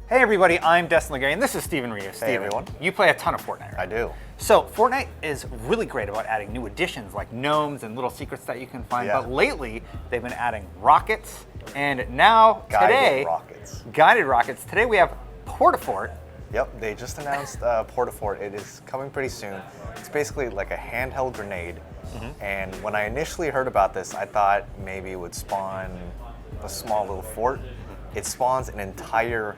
Hey everybody, I'm Destin Legay, and this is Steven Rios. Hey everyone. You play a ton of Fortnite, right? I do. So Fortnite is really great about adding new additions like gnomes and little secrets that you can find. Yeah. But lately, they've been adding rockets, and now Guided rockets. Guided rockets. Today we have Portafort. Yep, they just announced Portafort. It is coming pretty soon. It's basically like a handheld grenade. And when I initially heard about this, I thought maybe it would spawn a small little fort. It spawns an entire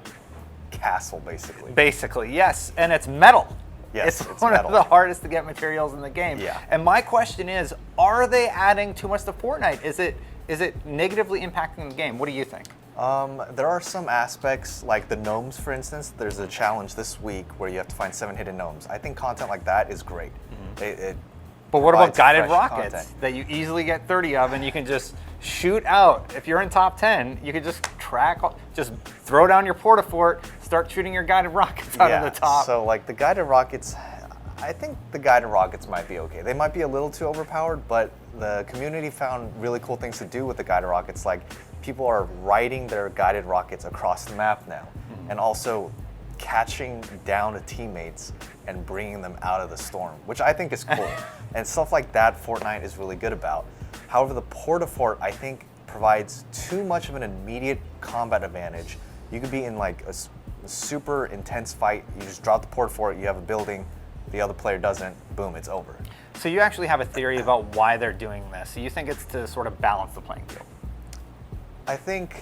castle, basically. Basically, yes, and it's metal. Yes, it's it's one metal. of the hardest to get materials in the game. Yeah. And my question is, are they adding too much to Fortnite? Is it negatively impacting the game? What do you think? There are some aspects, like the gnomes, for instance. There's a challenge this week where you have to find 7 hidden gnomes. I think content like that is great. But what about provides guided fresh rockets content. that you easily get 30 of and you can just shoot out? If you're in top 10, you can just just throw down your Portafort, start shooting your guided rockets out of the top. So like the guided rockets, I think the guided rockets might be okay. They might be a little too overpowered, but the community found really cool things to do with the guided rockets. Like people are riding their guided rockets across the map now, and also catching down the teammates and bringing them out of the storm, which I think is cool. And stuff like that Fortnite is really good about. However, the Portafort, I think, provides too much of an immediate combat advantage. You could be in like a super intense fight, you just drop the Portafort, you have a building, the other player doesn't, boom, it's over. So you actually have a theory about why they're doing this. So you think it's to sort of balance the playing field? I think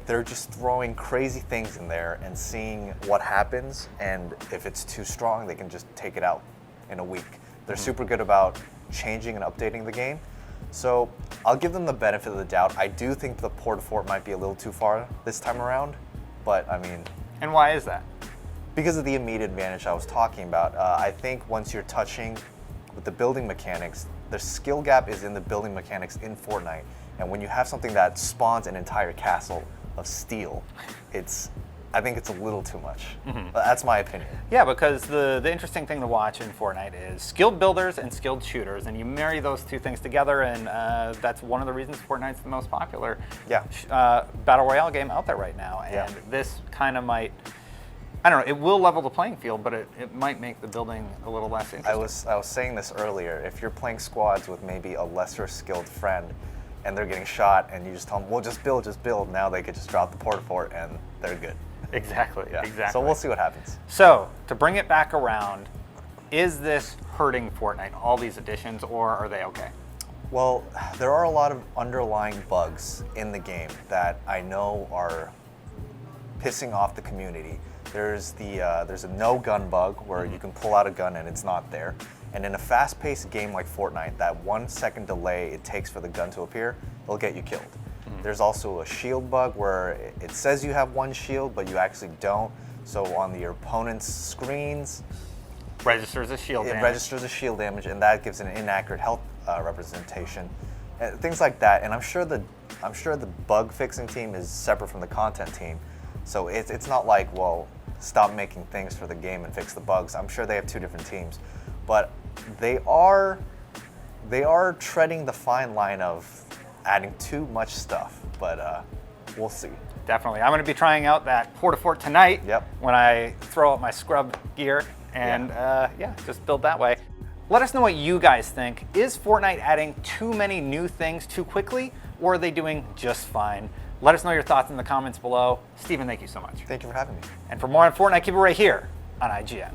they're just throwing crazy things in there and seeing what happens, and if it's too strong, they can just take it out in a week. They're super good about changing and updating the game. So I'll give them the benefit of the doubt. I do think the Portafort might be a little too far this time around, but I mean... And why is that? Because of the immediate advantage I was talking about. I think once you're touching with the building mechanics, the skill gap is in the building mechanics in Fortnite. And when you have something that spawns an entire castle of steel, I think it's a little too much. That's my opinion. Yeah, because the interesting thing to watch in Fortnite is skilled builders and skilled shooters, and you marry those two things together, and that's one of the reasons Fortnite's the most popular Battle Royale game out there right now. And this kind of might, I don't know, it will level the playing field, but it might make the building a little less interesting. I was saying this earlier. If you're playing squads with maybe a lesser skilled friend, and they're getting shot, and you just tell them, well, just build. Now they could just drop the Portafort, and they're good. Exactly. So we'll see what happens. So, to bring it back around, is this hurting Fortnite, all these additions, or are they okay? Well, there are a lot of underlying bugs in the game that I know are pissing off the community. There's a no gun bug where you can pull out a gun and it's not there. And in a fast-paced game like Fortnite, that 1 second delay it takes for the gun to appear, it'll get you killed. There's also a shield bug where it says you have 1 shield, but you actually don't. So on your opponent's screens, Registers as shield damage. It registers as shield damage, and that gives an inaccurate health representation. Things like that. And I'm sure the bug fixing team is separate from the content team. So it's not like, well, stop making things for the game and fix the bugs. I'm sure they have 2 different teams. But they are treading the fine line of adding too much stuff, but we'll see. Definitely. I'm going to be trying out that Portafort tonight when I throw out my scrub gear and just build that way. Let us know what you guys think. Is Fortnite adding too many new things too quickly, or are they doing just fine? Let us know your thoughts in the comments below. Steven, thank you so much. Thank you for having me. And for more on Fortnite, keep it right here on IGN.